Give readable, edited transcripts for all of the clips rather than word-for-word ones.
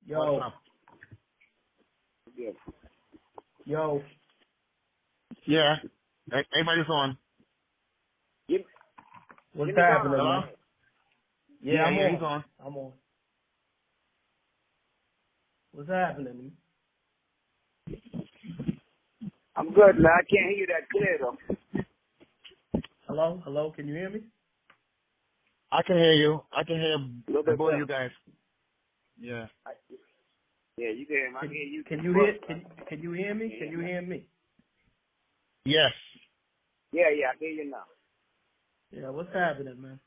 Yo. What's up? Yeah. Yo. Yeah. Everybody's on. Yep. What's happening, man? Yeah, I'm on. he's on. I'm on. What's happening? I'm good, man. I can't hear you that clear, though. Hello? Hello? Can you hear me? I can hear you. I can hear both of you guys. Yeah. Yeah, you can hear me. I can hear you. Can you hear me? Can you hear me? Yes. Yeah, I can hear you now. Yeah, what's happening, man?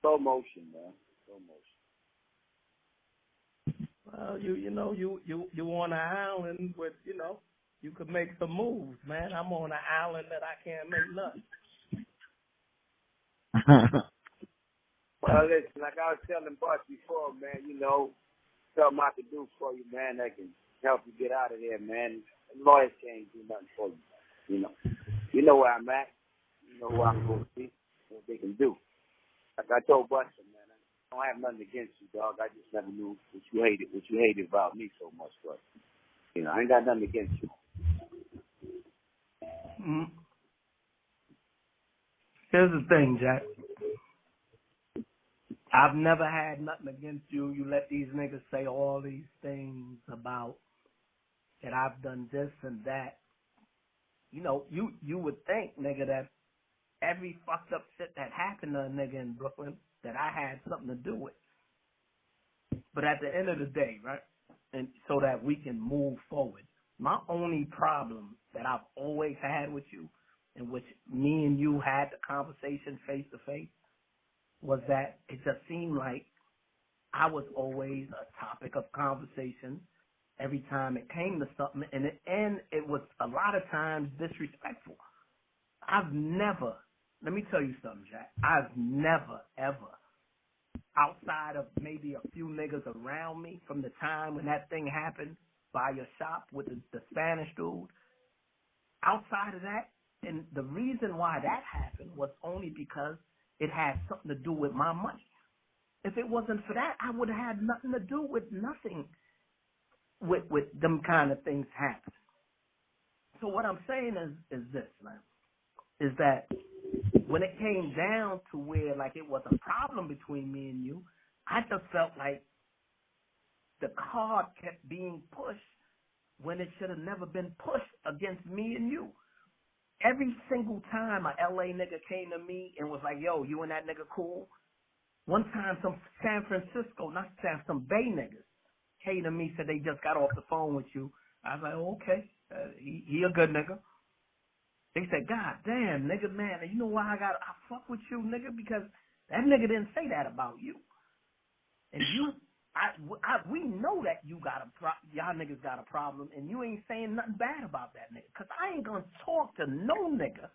Slow motion, man. Slow motion. Well, you on an island with, you could make some moves, man. I'm on an island that I can't make nothing. Well, listen, like I was telling Bus before, man, something I can do for you, man, that can help you get out of there, man. Lawyers can't do nothing for you, You know where I'm at. You know who I'm going to be, what they can do. Like I told Buster, man, I don't have nothing against you, dog. I just never knew what you hated about me so much, but, I ain't got nothing against you. Mm-hmm. Here's the thing, Jack. I've never had nothing against you. You let these niggas say all these things about that I've done this and that. You would think, nigga, that every fucked up shit that happened to a nigga in Brooklyn that I had something to do with. But at the end of the day, right, and so that we can move forward, my only problem that I've always had with you, in which me and you had the conversation face to face, was that it just seemed like I was always a topic of conversation every time it came to something, and it was a lot of times disrespectful. I've never, let me tell you something, Jack, I've never, ever, outside of maybe a few niggas around me from the time when that thing happened by your shop with the Spanish dude, outside of that, and the reason why that happened was only because it had something to do with my money. If it wasn't for that, I would have had nothing to do with nothing with them kind of things happening. So what I'm saying is this, man, is that when it came down to where, like, it was a problem between me and you, I just felt like the card kept being pushed when it should have never been pushed against me and you. Every single time a LA nigga came to me and was like, yo, you and that nigga cool? One time some some Bay niggas came to me, said they just got off the phone with you. I was like, oh, okay, he a good nigga. They said, God damn, nigga, man, you know why I fuck with you, nigga? Because that nigga didn't say that about you. And we know that y'all niggas got a problem, and you ain't saying nothing bad about that nigga. Because I ain't going to talk to no nigga.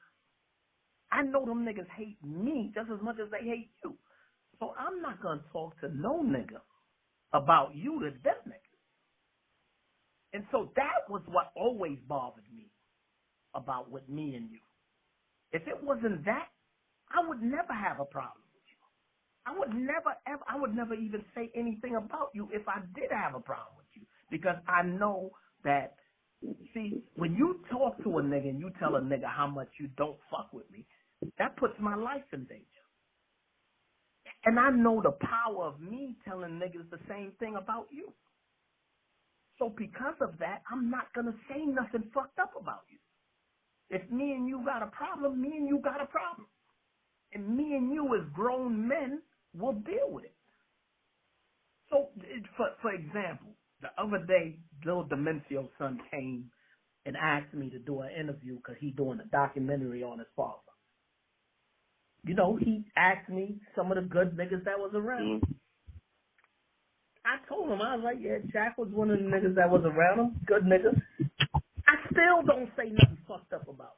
I know them niggas hate me just as much as they hate you. So I'm not going to talk to no nigga about you to them niggas. And so that was what always bothered me about with me and you. If it wasn't that, I would never have a problem with you. I would never even say anything about you if I did have a problem with you. Because I know that, see, when you talk to a nigga and you tell a nigga how much you don't fuck with me, that puts my life in danger. And I know the power of me telling niggas the same thing about you. So because of that, I'm not going to say nothing fucked up about you. If me and you got a problem, me and you got a problem. And me and you as grown men will deal with it. So, for example, the other day, Lil Dementio's son came and asked me to do an interview because he's doing a documentary on his father. He asked me some of the good niggas that was around. I told him, I was like, yeah, Jack was one of the niggas that was around him, good niggas. I still don't say nothing fucked up about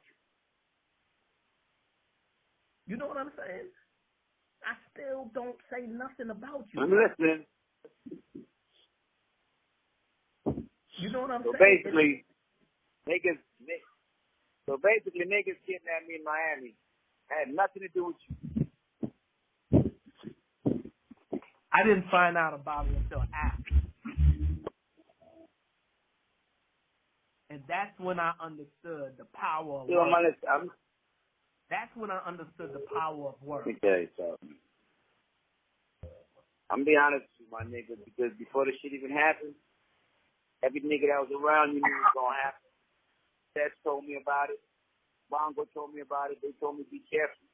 you. You know what I'm saying? I still don't say nothing about you. I'm listening. You know what I'm saying? Basically, niggas kidnapped me in Miami. Had nothing to do with you. I I didn't find out about it until after. And that's when I understood the power of work. That's when I understood the power of work. Okay, so I'm be honest with you, my nigga, because before the shit even happened, every nigga that was around you knew it was gonna happen. Tess told me about it. Bongo told me about it. They told me be careful.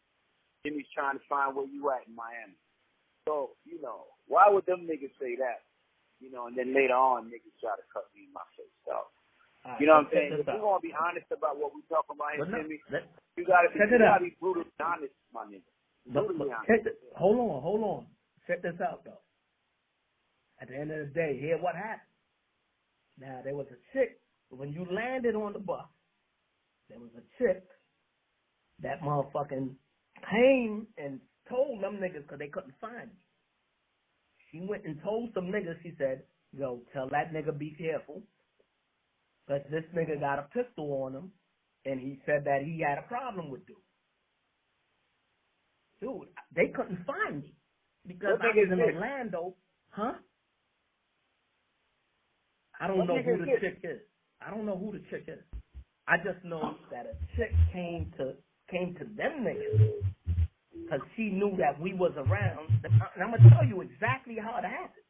Jimmy's trying to find where you at in Miami. So, you know, why would them niggas say that? You know, and then later on, niggas try to cut me in my face. So, you know what I'm saying? If we're going to be honest about what we're talking about here, Jimmy, you got to be brutally honest, my nigga. Brutally honest. Hold on. Check this out, though. At the end of the day, here's what happened. Now, there was a chick, when you landed on the bus, there was a chick that motherfucking came and told them niggas because they couldn't find me. She went and told some niggas, she said, yo, tell that nigga be careful. Because this nigga got a pistol on him, and he said that he had a problem with dude. Dude, they couldn't find me because I was in Orlando. Huh? I don't know who the chick is. I don't know who the chick is. I just know that a chick came to them niggas because she knew that we was around. And I'm going to tell you exactly how it happened.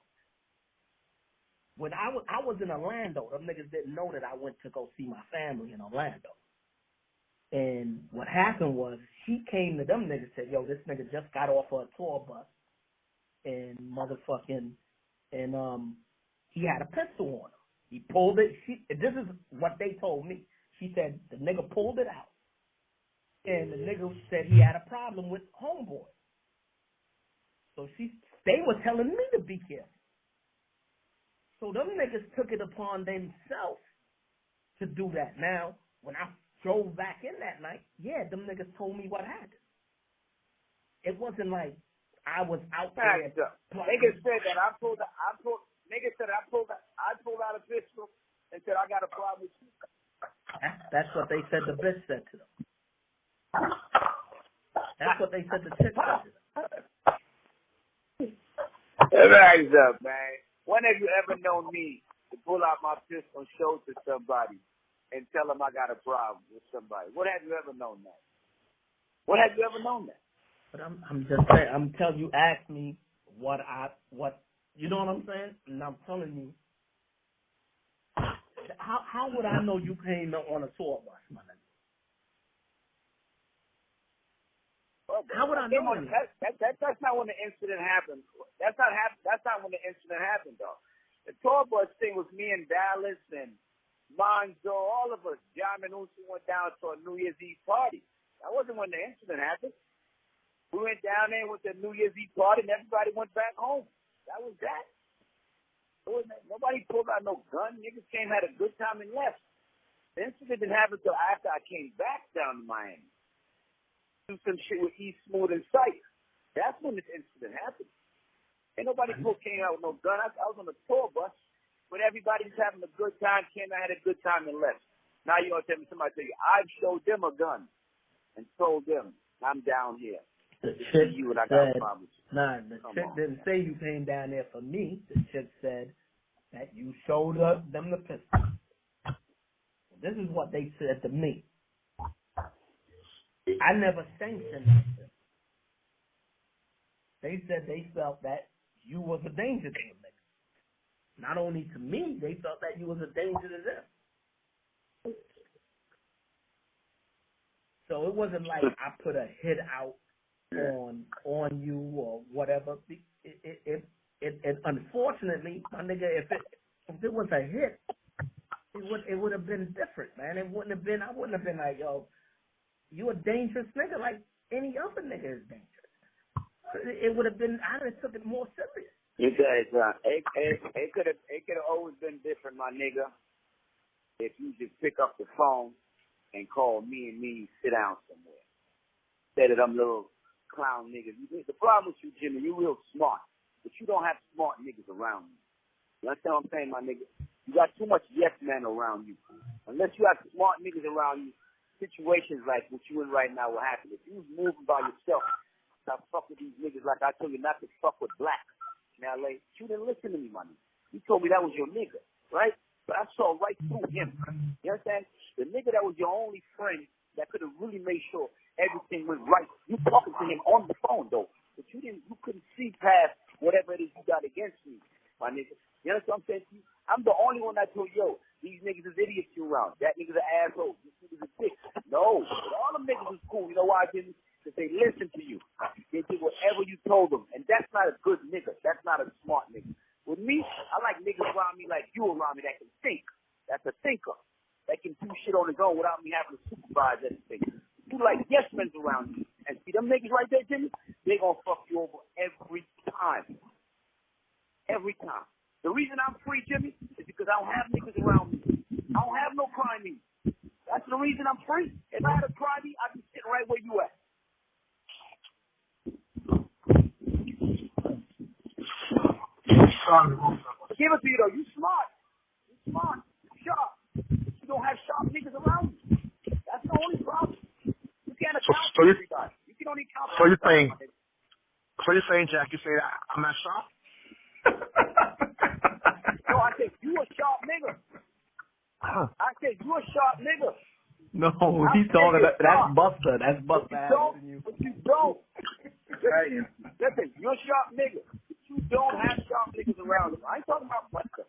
When I was in Orlando, them niggas didn't know that I went to go see my family in Orlando. And what happened was she came to them niggas and said, yo, this nigga just got off of a tour bus and he had a pistol on him. He pulled it. This is what they told me. She said the nigga pulled it out. And the nigga said he had a problem with homeboy. So they were telling me to be careful. So them niggas took it upon themselves to do that. Now, when I drove back in that night, yeah, them niggas told me what happened. It wasn't like I was out there. Niggas said that I pulled out a pistol and said I got a problem with you. That's what they said the bitch said to them. That's what they said the chick said to them. Rise up, man. When have you ever known me to pull out my pistol and show it to somebody and tell them I got a problem with somebody? What have you ever known that? What have you ever known that? But I'm just saying, I'm telling you, ask me what you know what I'm saying? And I'm telling you, how would I know you came on a tour bus, my nigga? How would I know? That's not when the incident happened. That's not when the incident happened, though. The tour bus thing was me and Dallas and Monzo, all of us. John and Uzi went down to a New Year's Eve party. That wasn't when the incident happened. We went down there with the New Year's Eve party, and everybody went back home. That was that. Nobody pulled out no gun. Niggas came, had a good time, and left. The incident didn't happen until after I came back down to Miami. Do some shit with East Smooth and Sight. That's when this incident happened. Ain't nobody came out with no gun. I was on a tour bus, but everybody was having a good time, came out, had a good time, and left. Now you're going to tell me, somebody tell you, I've showed them a gun and told them, I'm down here. The chick you and I got a problem with you. Nah, the chick didn't say you came down there for me. The chick said that you showed them the pistol. This is what they said to me. I never sanctioned that. They said they felt that you was a danger to them. Not only to me, they felt that you was a danger to them. So it wasn't like I put a hit out on you or whatever. It unfortunately, my nigga, if it was a hit, it would have been different, man. I wouldn't have been like, yo, you a dangerous nigga like any other nigga is dangerous. It would have been, I would have took it more serious. You guys, it could have always been different, my nigga, if you just pick up the phone and call me and me sit down somewhere. Instead of them little clown niggas. The problem with you, Jimmy, you real smart, but you don't have smart niggas around you. You understand what I'm saying, my nigga? You got too much yes men around you. Unless you have smart niggas around you, situations like what you in right now will happen. If you was moving by yourself, stop fuck with these niggas like I told you not to fuck with blacks. Now you didn't listen to me, my nigga. You told me that was your nigga, right? But I saw right through him. You understand? The nigga that was your only friend that could have really made sure everything went right. You talking to him on the phone, though. But you couldn't see past whatever it is you got against me, my nigga. You understand what I'm saying to you? I'm the only one that told you, yo, these niggas is idiots you around. That nigga's an asshole. This nigga's a dick. No. But all them niggas was cool. You know why I didn't? Because they listened to you. They did whatever you told them. And that's not a good nigga. That's not a smart nigga. With me, I like niggas around me like you around me that can think. That's a thinker. That can do shit on his own without me having to supervise anything. You like yes men around you. And see them niggas right there, Jimmy? They gonna fuck you over every time. Every time. The reason I'm free, Jimmy, is because I don't have niggas around me. I don't have no crime me. That's the reason I'm free. If I had a crime me, I'd be sitting right where you at. Give it to you though. You smart. You smart. Sharp. You don't have sharp niggas around you. That's the only problem. You can't account for everybody. You can only count for everybody. So you're saying, Jack, you say I'm not sharp? No, I said you a sharp nigga. I said you a sharp nigga. No, he's talking about that's Buster. That's Buster. But you don't. Listen, you're a sharp nigga. But you don't have sharp niggas around you. I ain't talking about Buster.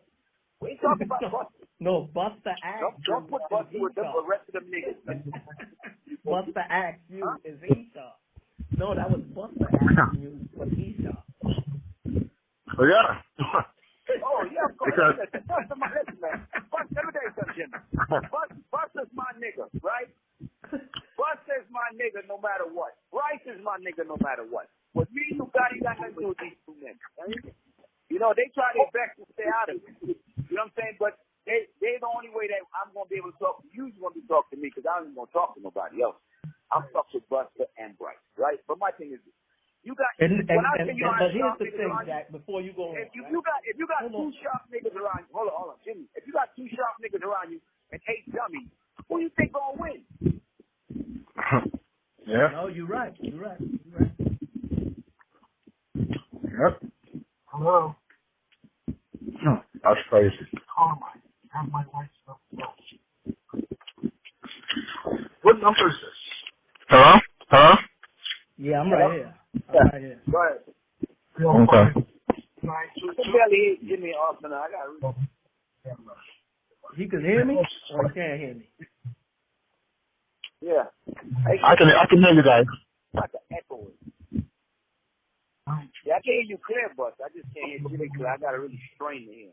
We ain't talking about Buster. No, Buster asked you. Don't put Buster with the rest of them niggas. Buster asked you, is he sharp? No, that was Buster asking you, was he sharp? Oh, yeah. Oh, yeah, of course. Buster, listen, man. Buster, let me tell you something, Jimmy. Buster's my nigga, right? Buster's my nigga no matter what. Bryce is my nigga no matter what. With me, you got nothing to do with these two men. Right? You know, they try their best to stay out of it. You know what I'm saying? But they're the only way that I'm going to be able to talk to you. You're going to be talking to me because I ain't going to talk to nobody else. I'm stuck with Buster and Bryce, right? But my thing is, you got. But here's the thing, Jack. Before you go on, if you got two sharp niggas around you, hold on, Jimmy. If you got two sharp niggas around you and 8 dummies, who you think gonna win? Yeah. No, you're right. Yep. Hello. That's crazy. Call my wife's stuff. What number is this? Hello? Hello? Yeah, I'm right here. Right here. Go ahead. Okay. You can barely hear Jimmy Austin. I got He can hear me or he can't hear me? Yeah. I can hear you guys. Like an echo. Yeah, I can hear you clear, Buster. I just can't hear Jimmy clear. I got to really strain to hear.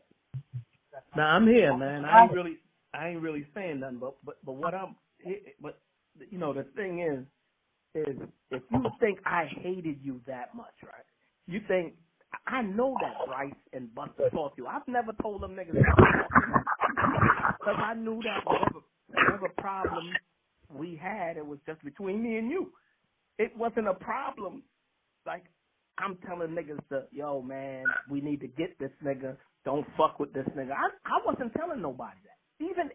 Now I'm here, man. I ain't really saying nothing, but you know, the thing is if you think I hated you that much, right? You think I know that Bryce and Buster talk to you. I've never told them niggas because I knew that whatever problem we had, it was just between me and you. It wasn't a problem. Like I'm telling niggas yo man, we need to get this nigga. Don't fuck with this nigga. I wasn't telling nobody that. Even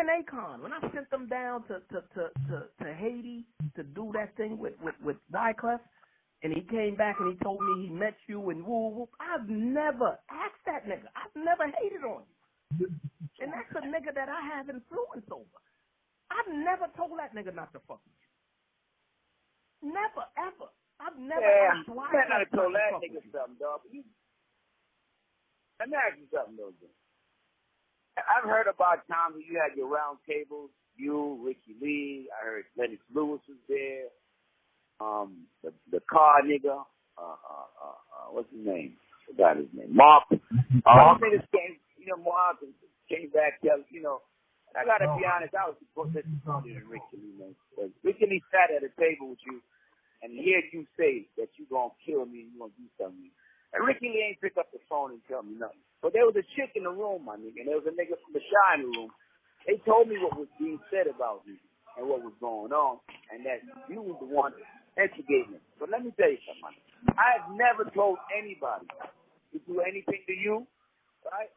Akon, when I sent them down to Haiti to do that thing with Wyclef, and he came back and he told me he met you and woo. I've never asked that nigga. I've never hated on you. And that's a nigga that I have influence over. I've never told that nigga not to fuck with you. Never, ever. I've never asked why. You can't told that nigga something, dog. Let me ask you something, though, Jim. I've heard about times when you had your round tables, you, Ricky Lee, I heard Lennox Lewis was there, the car nigga, what's his name? I forgot his name. Mark. All niggas came, Mark came back, I gotta be honest, I was supposed to disappointed in Ricky Lee, man. Ricky Lee sat at a table with you and heard you say that you gonna kill me and you gonna do something. And Ricky Lee ain't pick up the phone and tell me nothing. But there was a chick in the room, my nigga, and there was a nigga from the Shy in the room. They told me what was being said about me and what was going on, and that you was the one instigating it. But let me tell you something, my nigga. I have never told anybody to do anything to you, right?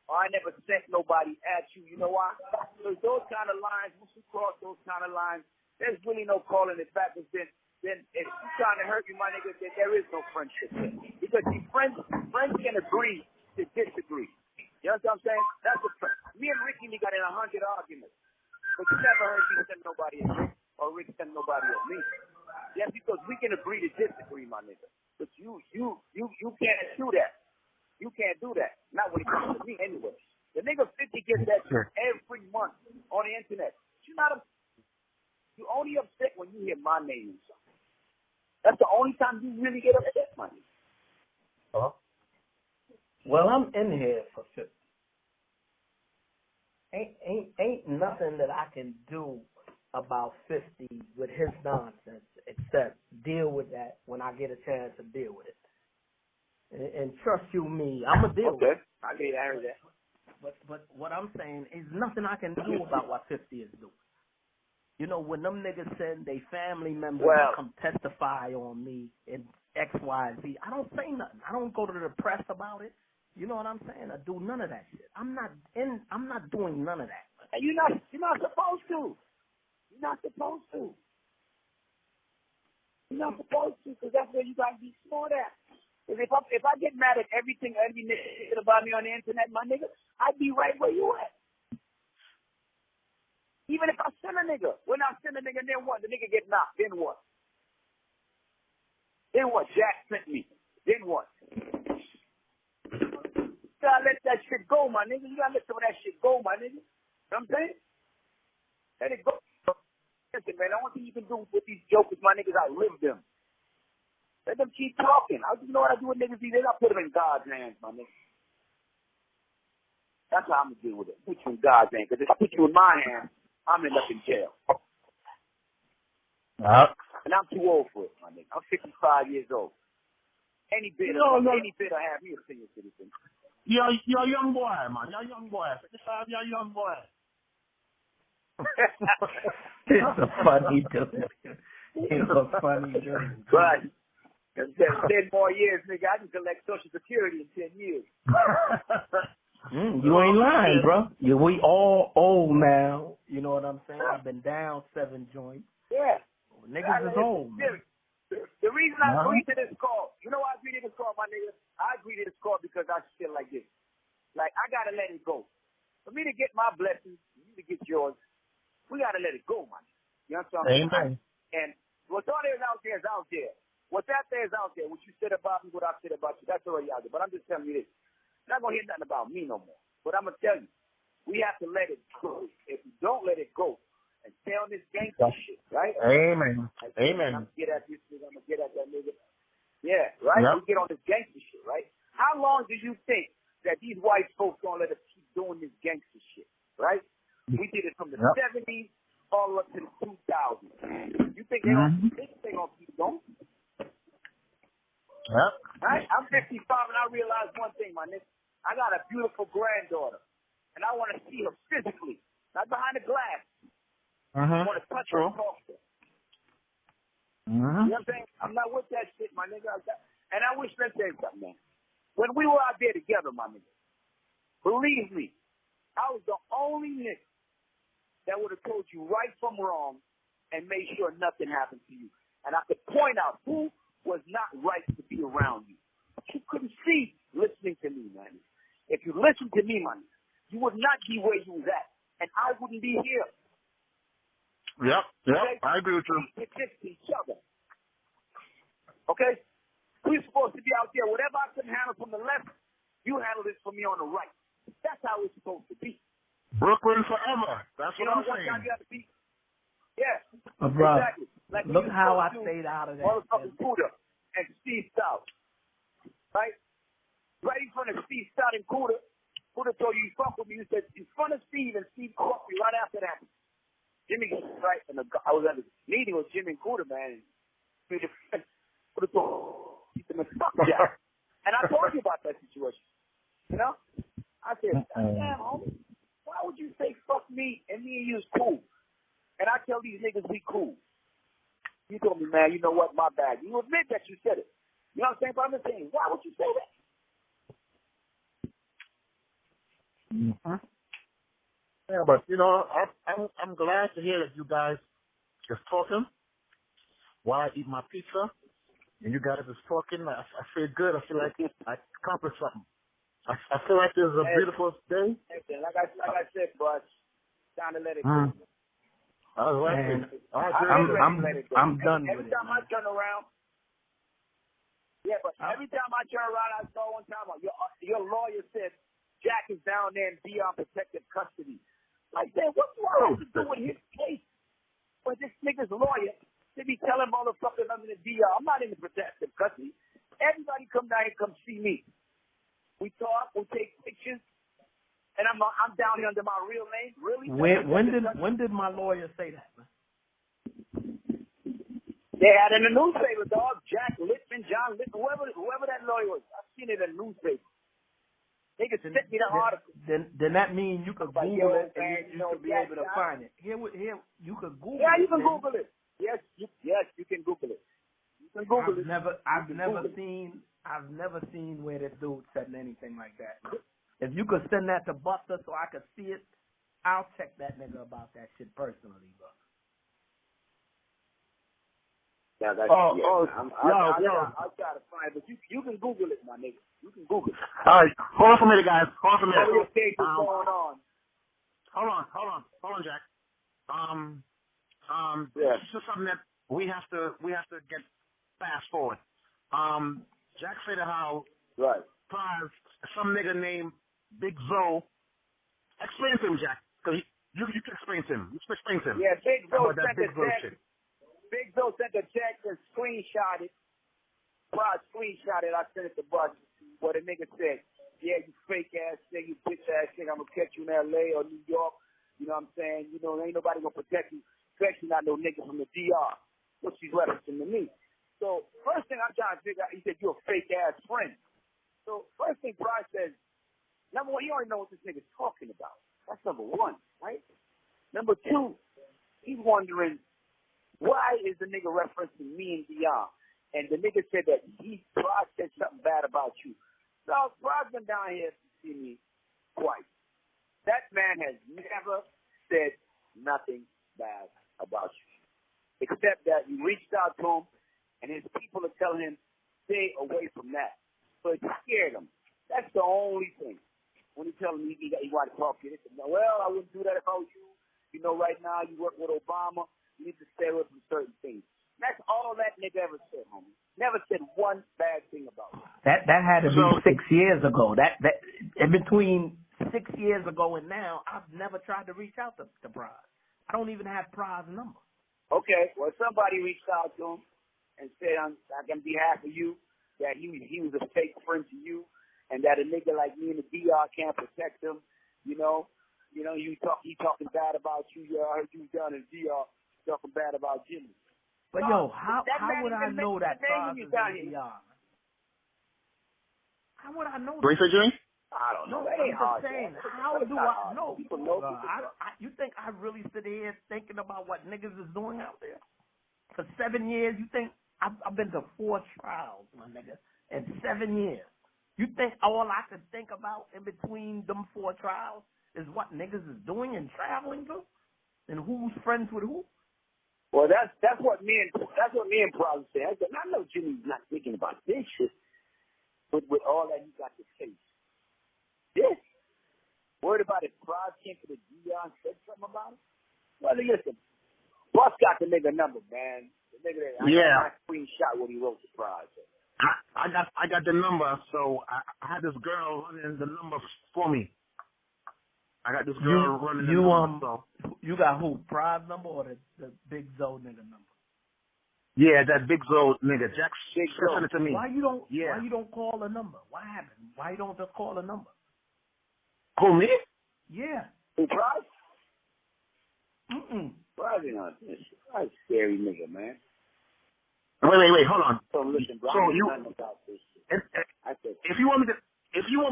Or I never sent nobody at you. You know why? Because those kind of lines, once you cross those kind of lines, there's really no calling it back. It's been then if you're trying to hurt me, my nigga, then there is no friendship there. Because see, friends can agree to disagree. You know what I'm saying? That's the friend. Me and Ricky got in 100 arguments. But you never heard me send nobody at Rick or Rick send nobody at me. That's because we can agree to disagree, my nigga. But you can't do that. You can't do that. Not when it comes to me anyway. The nigga 50 gets that every month on the internet. You only upset when you hear my name in something. That's the only time you really get upset, my nigga. Huh? Well, I'm in here for 50. Ain't nothing that I can do about 50 with his nonsense except deal with that when I get a chance to deal with it. And trust you me, I'm going to deal with it. I heard that. But what I'm saying is nothing I can do about what 50 is doing. You know, when them niggas send their family members to come testify on me in X, Y, Z, I don't say nothing. I don't go to the press about it. You know what I'm saying? I do none of that shit. I'm not doing none of that. And you're not supposed to. You're not supposed to. You're not supposed to, because that's where you gotta be smart at. Because if I get mad at every nigga about me on the internet, my nigga, I'd be right where you at. Even if I send a nigga, when I send a nigga, then what? The nigga get knocked. Then what? Then what? Jack sent me. Then what? You gotta let that shit go, my nigga. You gotta let some of that shit go, my nigga. You know what I'm saying? Let it go. Listen, man, the only thing you can do with these jokers, my niggas, outlive them. Let them keep talking. You know what I do with niggas these days? I put them in God's hands, my nigga. That's how I'm gonna deal with it. Put you in God's hands. Because if I put you in my hands, I'm end up in jail. And I'm too old for it, my nigga. I'm 55 years old. Any bit I have me a senior citizen. You're a young boy, man. You're a young boy. 55, you're a young boy. It's a funny dude. It's a funny dude. Right. 10 more years, nigga. I can collect Social Security in 10 years. You ain't lying, bro. We all old now. You know what I'm saying? I've been down 7 joints. Yeah. Niggas is old. The reason I agreed to this call, you know why I agreed to this call, my nigga? I agreed to this call because I feel like this. Like, I got to let it go. For me to get my blessings, you to get yours, we got to let it go, man. You know what I'm saying? Amen. And what's out there is out there. What's out there is out there. What you said about me, what I said about you, that's already out there. But I'm just telling you this. You're not going to hear nothing about me no more. But I'm going to tell you, we have to let it go. If you don't let it go and stay on this gangster shit, right? Amen. Amen. I'm going to get at this nigga. I'm going to get at that nigga. Yeah, right? Yep. We get on this gangster shit, right? How long do you think that these white folks going to let us keep doing this gangster shit, right? We did it from the 70s all up to the 2000s. You think they're going to keep going? Yep. Right? I'm 55 and I realize one thing, my nigga. I got a beautiful granddaughter, and I want to see her physically, not behind the glass. I want to touch her and talk to her. You know what I'm saying? I'm not with that shit, my nigga. And I wish, let's say something, man. When we were out there together, my nigga, believe me, I was the only nigga that would have told you right from wrong and made sure nothing happened to you. And I could point out who was not right to be around you. But you couldn't see listening to me, man. If you listened to me, man, you would not be where you was at. And I wouldn't be here. Yep. Okay? I agree with you. We fixed each other. Okay? We're supposed to be out there. Whatever I couldn't handle from the left, you handled it for me on the right. That's how it's supposed to be. Brooklyn forever. That's what I'm saying. One time you have to be. Yeah. Exactly. Like look how I stayed out of that. Motherfucking Cuda and Steve Stout. Right? Right in front of Steve Stout and Cuda. Cuda told you fuck with me. You said in front of Steve, and Steve caught me right after that. Jimmy, right? And I was at a meeting with Jimmy and Cuda, man. And Cuda told me, fuck yeah. And I told you about that situation. You know? I said, damn, homie, why would you say fuck me and me and you is cool? And I tell these niggas we cool. You told me, man, you know what, my bad. You admit that you said it. You know what I'm saying? But I'm just saying, why would you say that? Yeah, but you know, I'm glad to hear that you guys just talking. while I eat my pizza, and you guys just talking. I feel good. I feel like I accomplished something. I feel like this is a beautiful day. Like I said, bro, time to let it go. I'm done with it. Every time I turn around, every time I turn around, I saw one time your lawyer said Jack is down there in DR protective custody. Like that, what do I have to do with his case? But this nigga's lawyer, they be telling motherfuckers I'm in the DR. I'm not in the protective custody. Everybody come down here, come see me. We talk, we take pictures, and I'm down here under my real name. Really? When did my lawyer say that, man? They had in the newspaper, dog. Jack Littman, John Littman, whoever that lawyer was. I've seen it in the newspaper. They could send me the article. Then that means you could Google it and you should be able to find it. Here you could Google it. Yeah, you can Google it. Yes, you can Google it. You can Google it. I've never seen where this dude said anything like that. If you could send that to Buster so I could see it, I'll check that nigga about that shit personally, bro. Yeah, I'll try to find it, but you can Google it, my nigga. You can Google it. All right, hold on for a minute, guys. Hold on for a minute. What case is going on? Hold on, Jack. This is something that we have to get fast forward. Jack said how some nigga named Big Zo. Explain to him, Jack, because you can explain to him. Explain to him. Yeah, Big Zo sent Big Zo shit. Big Zo sent a check and screenshot it. Well, I screenshot it. I sent it to Bud. What a nigga said, yeah, you fake ass nigga, you bitch ass nigga, I'm gonna catch you in LA or New York. You know what I'm saying? You know, ain't nobody gonna protect you, especially not no nigga from the DR. What she's referencing to me. So, first thing I'm trying to figure out, he said, you're a fake ass friend. So, first thing Brian says, number one, he already know what this nigga's talking about. That's number one, right? Number two, he's wondering, why is the nigga referencing me and DR? And the nigga said that Brian said something bad about you. So, Brian's been down here to see me twice. That man has never said nothing bad about you, except that you reached out to him, and his people are telling him, stay away from that. So it scared him. That's the only thing. When he telling me he wanted to talk to you, he said, well, I wouldn't do that if I was you. You know, right now you work with Obama. You need to stay away from certain things. That's all that nigga ever said, homie. Never said one bad thing about you. That had to be 6 years ago. That in between 6 years ago and now, I've never tried to reach out to Prize. I don't even have Prize's number. Okay, well, somebody reached out to him and said, on behalf of you, that he was a fake friend to you, and that a nigga like me in the DR can't protect him. You talking bad about you. Yeah, I heard you was down in the DR talking bad about Jimmy. But yo, how would I know that Prize is in the DR? How would I know that? What you say, Jimmy? I don't know. No, I'm just saying, how do I know? People know. You think I really sit here thinking about what niggas is doing out there? For 7 years, you think I've been to 4 trials, my nigga, in 7 years. You think all I could think about in between them 4 trials is what niggas is doing and traveling to, and who's friends with who? Well, that's what me and Prize say. I said, I know Jimmy's not thinking about this shit, but with all that he got to face. This? Worried about if Prize came to the DR and said something about it? Well, listen, Bus got the nigga number, man. The nigga that I screenshot what he wrote to Prize. I got the number, so I had this girl running the number for me. I got this girl running the number. You got who? Prize number or the Big Zo nigga number? Yeah, that Big Zo nigga. Jack sent it to me. Why you don't call a number? What happened? Why you don't just call a number? Who, me? Yeah. Who, Prize? Prize is not this. Prize scary nigga, man. Wait, hold on. So listen, bro, if you want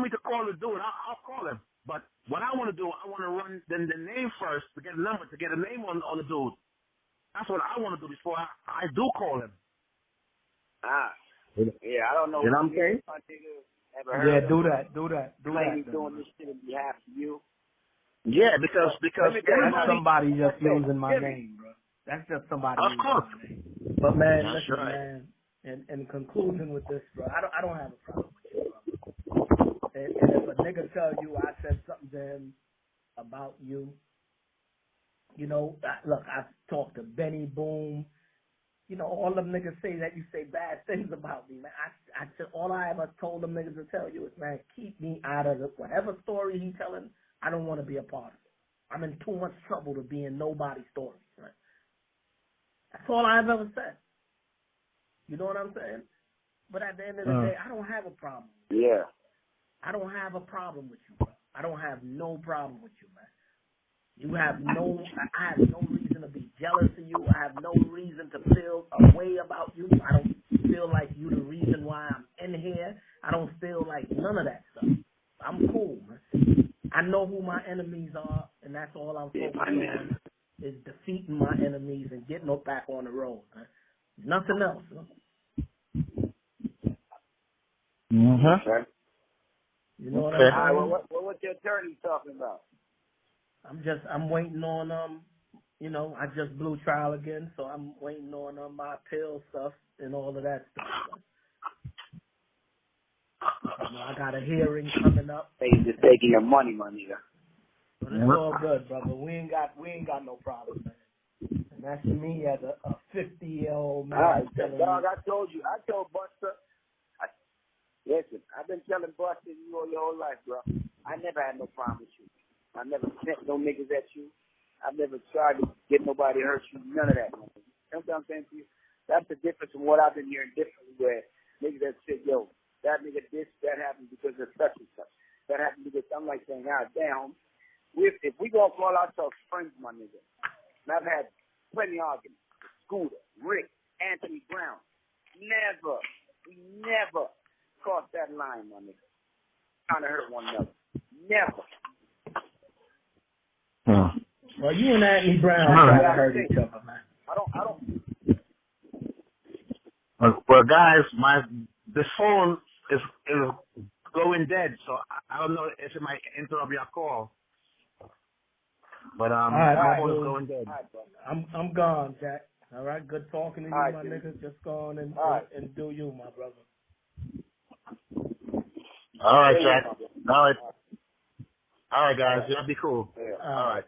me to call the dude, I'll call him. But what I want to do, I want to run the name first to get a number, to get a name on the dude. That's what I want to do before I do call him. Yeah, I don't know. You know what I'm saying? Yeah, do that. He's doing this shit on behalf of you. Yeah, because that's somebody just using my name, bro. That's just somebody using my name. But man, that's listen, right. man. In conclusion with this, bro, I don't have a problem with you, bro. And if a nigga tell you I said something to him about you, you know, look, I've talked to Benny Boom. You know, all them niggas say that you say bad things about me, man. All I ever told them niggas to tell you is, man, keep me out of whatever story he telling. I don't want to be a part of it. I'm in too much trouble to be in nobody's stories, man. That's all I've ever said. You know what I'm saying? But at the end of the day, I don't have a problem. Yeah. I don't have a problem with you, bro. I don't have no problem with you, man. I have no reason to be jealous of you. I have no reason to feel a way about you. I don't feel like you the reason why I'm in here. I don't feel like none of that stuff. I'm cool, man. I know who my enemies are, and that's all I'm focused on, is defeating my enemies and getting up back on the road, man. Nothing else, man. Okay. You know what I'm saying? All right, what's your attorney talking about? I'm waiting on, you know, I just blew trial again, so I'm waiting on my appeal stuff and all of that stuff. You know, I got a hearing coming up. They just taking your money, my nigga. But it's all good, brother. We ain't got no problem, man. And that's me as a 50-year-old man. All right, dog, you. I told Buster. Listen, I've been telling Buster you all your whole life, bro. I never had no problem with you. I never sent no niggas at you. I never tried to get nobody to hurt you. None of that. Man. You know what I'm saying to you? That's the difference from what I've been hearing differently, where niggas that say, yo, that nigga this, that happened because of such and such. That happened because I'm like saying, damn, if we gonna call ourselves friends, my nigga, and I've had plenty of arguments with Scooter, Rick, Anthony Brown. We never crossed that line, my nigga. Trying to hurt one another. Never. Well, you and Anthony Brown try to hurt each other, man. I don't. Well, guys, this phone is going dead, so I don't know if it might interrupt your call. But my phone is going dead. I'm gone, Jack. All right, good talking to you, my nigga. Just go on and do you, my brother. All right, Jack. All right, guys. That'd be cool. Yeah. All right.